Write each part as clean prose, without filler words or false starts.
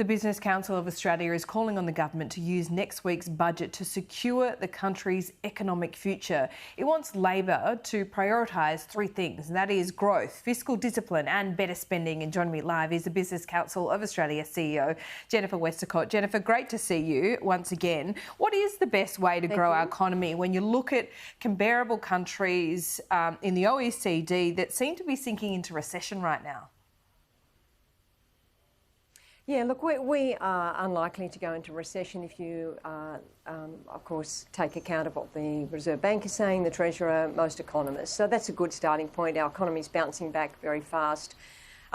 The Business Council of Australia is calling on the government to use next week's budget to secure the country's economic future. It wants Labor to prioritise three things, and that is growth, fiscal discipline and better spending. And joining me live is the Business Council of Australia CEO, Jennifer Westacott. Jennifer, great to see you once again. What is the best way to grow our economy when you look at comparable countries in the OECD that seem to be sinking into recession right now? Yeah, look, we are unlikely to go into recession if you, of course, take account of what the Reserve Bank is saying, the Treasurer, most economists. So that's a good starting point. Our economy is bouncing back very fast.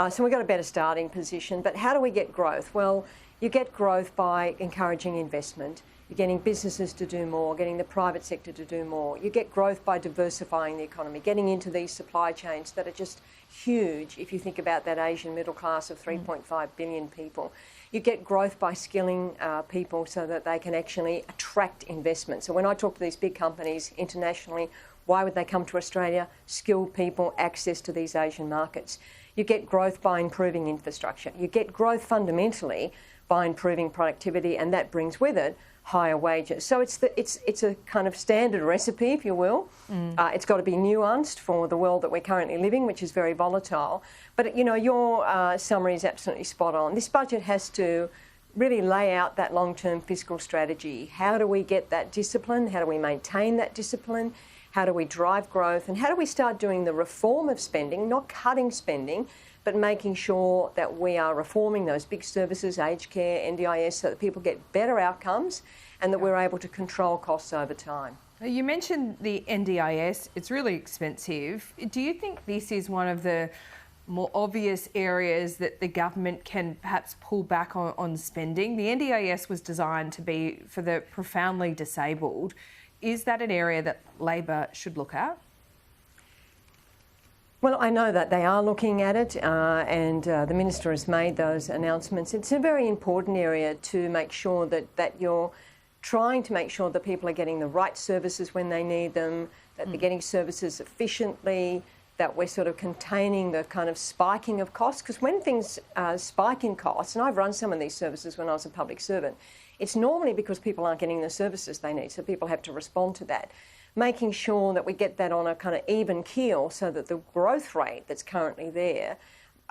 So we've got a better starting position. But how do we get growth? Well, you get growth by encouraging investment. You're getting businesses to do more, getting the private sector to do more. You get growth by diversifying the economy, getting into these supply chains that are just huge if you think about that Asian middle class of 3.5 billion people. You get growth by skilling people so that they can actually attract investment. So when I talk to these big companies internationally, why would they come to Australia? Skilled people, access to these Asian markets. You get growth by improving infrastructure. You get growth fundamentally by improving productivity, and that brings with it higher wages. So it's a kind of standard recipe, if you will. It's got to be nuanced for the world that we're currently living, which is very volatile. But, you know, your summary is absolutely spot on. This budget has to really lay out that long-term fiscal strategy. How do we get that discipline? How do we maintain that discipline? How do we drive growth? And how do we start doing the reform of spending, not cutting spending, but making sure that we are reforming those big services, aged care, NDIS, so that people get better outcomes and that we're able to control costs over time. You mentioned the NDIS. It's really expensive. Do you think this is one of the more obvious areas that the government can perhaps pull back on spending? The NDIS was designed to be for the profoundly disabled. Is that an area that Labor should look at? Well, I know that they are looking at it and the Minister has made those announcements. It's a very important area to make sure that you're trying to make sure that people are getting the right services when they need them, that they're getting services efficiently, that we're sort of containing the kind of spiking of costs. Because when things spike in costs, and I've run some of these services when I was a public servant, it's normally because people aren't getting the services they need, so people have to respond to that. Making sure that we get that on a kind of even keel so that the growth rate that's currently there,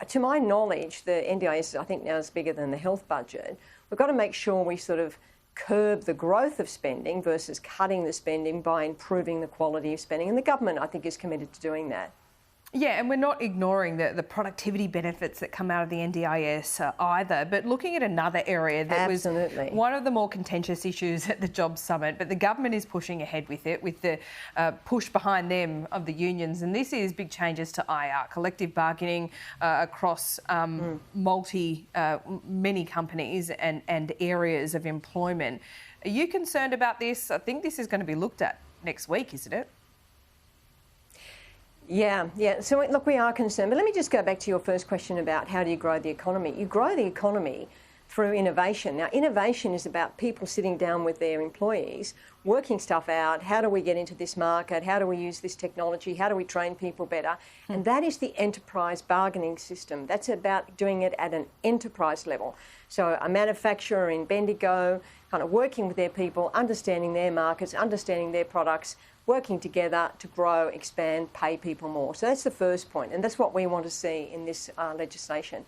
to my knowledge, the NDIS I think now is bigger than the health budget. We've got to make sure we sort of curb the growth of spending versus cutting the spending by improving the quality of spending. And the government, I think, is committed to doing that. Yeah, and we're not ignoring the productivity benefits that come out of the NDIS either, but looking at another area that was one of the more contentious issues at the Jobs Summit, but the government is pushing ahead with it, with the push behind them of the unions, and this is big changes to IR, collective bargaining across many companies and areas of employment. Are you concerned about this? I think this is going to be looked at next week, isn't it? Yeah. So, look, we are concerned. But let me just go back to your first question about how do you grow the economy. You grow the economy through innovation. Now, innovation is about people sitting down with their employees, working stuff out. How do we get into this market? How do we use this technology? How do we train people better? And that is the enterprise bargaining system. That's about doing it at an enterprise level. So a manufacturer in Bendigo, kind of working with their people, understanding their markets, understanding their products, working together to grow, expand, pay people more. So that's the first point, and that's what we want to see in this legislation.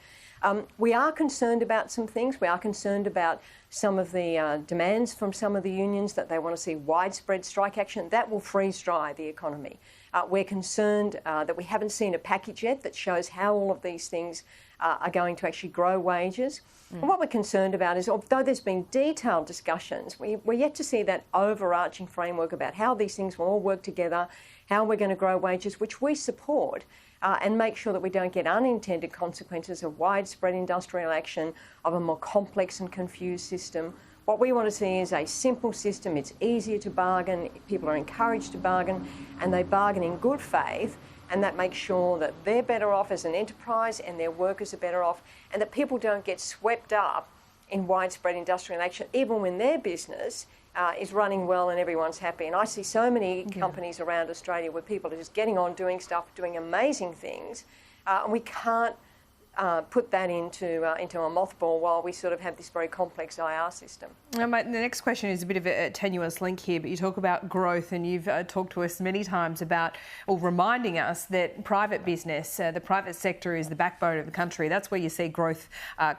We are concerned about some things. We are concerned about some of the demands from some of the unions that they want to see widespread strike action. That will freeze dry the economy. We're concerned that we haven't seen a package yet that shows how all of these things are going to actually grow wages. And what we're concerned about is, although there's been detailed discussions, we're yet to see that overarching framework about how these things will all work together, how we're going to grow wages, which we support, and make sure that we don't get unintended consequences of widespread industrial action, of a more complex and confused system. What we want to see is a simple system. It's easier to bargain, people are encouraged to bargain, and they bargain in good faith, and that makes sure that they're better off as an enterprise and their workers are better off, and that people don't get swept up in widespread industrial action, even when their business is running well and everyone's happy. And I see so many companies around Australia where people are just getting on, doing stuff, doing amazing things, and we can't put that into a mothball while we sort of have this very complex IR system. Now, mate, the next question is a bit of a tenuous link here, but you talk about growth, and you've talked to us many times about, or reminding us that private business, the private sector is the backbone of the country. That's where you see growth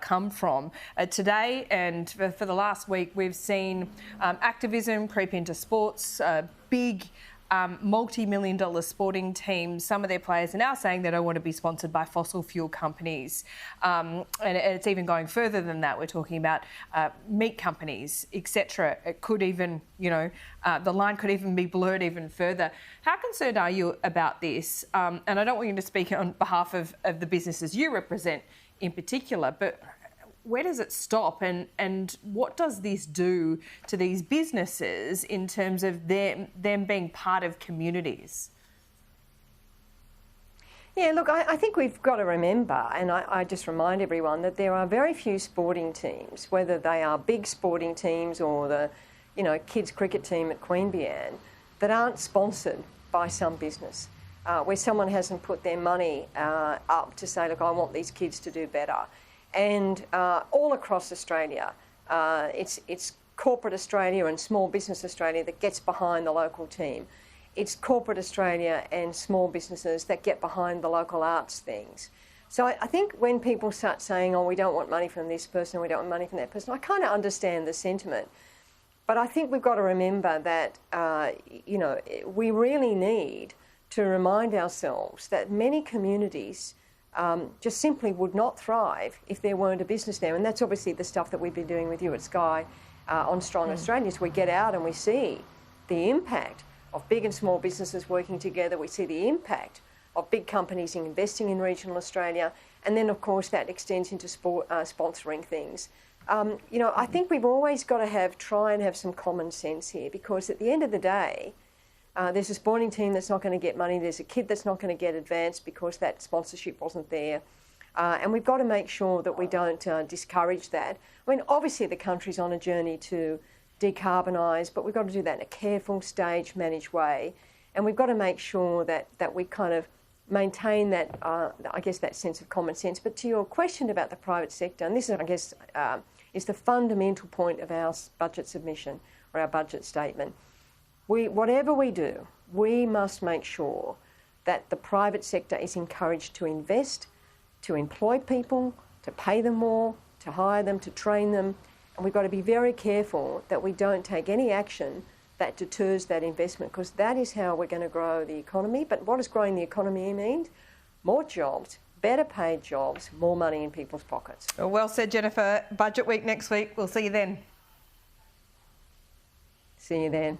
come from. Today and for the last week, we've seen activism creep into sports, big multi-million dollar sporting teams. Some of their players are now saying they don't want to be sponsored by fossil fuel companies. And it's even going further than that. We're talking about meat companies, etc. It could even, the line could even be blurred even further. How concerned are you about this? And I don't want you to speak on behalf of the businesses you represent in particular, but where does it stop, and what does this do to these businesses in terms of them being part of communities? Yeah, look, I think we've got to remember, and I just remind everyone, that there are very few sporting teams, whether they are big sporting teams or the kids cricket team at Queanbeyan, that aren't sponsored by some business, where someone hasn't put their money up to say, look, I want these kids to do better. And all across Australia, it's corporate Australia and small business Australia that gets behind the local team. It's corporate Australia and small businesses that get behind the local arts things. So I think when people start saying, oh, we don't want money from this person, we don't want money from that person, I kind of understand the sentiment. But I think we've got to remember that, we really need to remind ourselves that many communities just simply would not thrive if there weren't a business there. And that's obviously the stuff that we've been doing with you at Sky on Strong Australia. So we get out and we see the impact of big and small businesses working together. We see the impact of big companies investing in regional Australia. And then, of course, that extends into sponsoring things. I think we've always got to try and have some common sense here, because at the end of the day, there's a sporting team that's not going to get money. There's a kid that's not going to get advanced because that sponsorship wasn't there. And we've got to make sure that we don't discourage that. I mean, obviously the country's on a journey to decarbonise, but we've got to do that in a careful, staged, managed way. And we've got to make sure that we kind of maintain that, that sense of common sense. But to your question about the private sector, and this is, is the fundamental point of our budget submission or our budget statement. Whatever we do, we must make sure that the private sector is encouraged to invest, to employ people, to pay them more, to hire them, to train them. And we've got to be very careful that we don't take any action that deters that investment, because that is how we're going to grow the economy. But what does growing the economy mean? More jobs, better paid jobs, more money in people's pockets. Well said, Jennifer. Budget week next week. We'll see you then. See you then.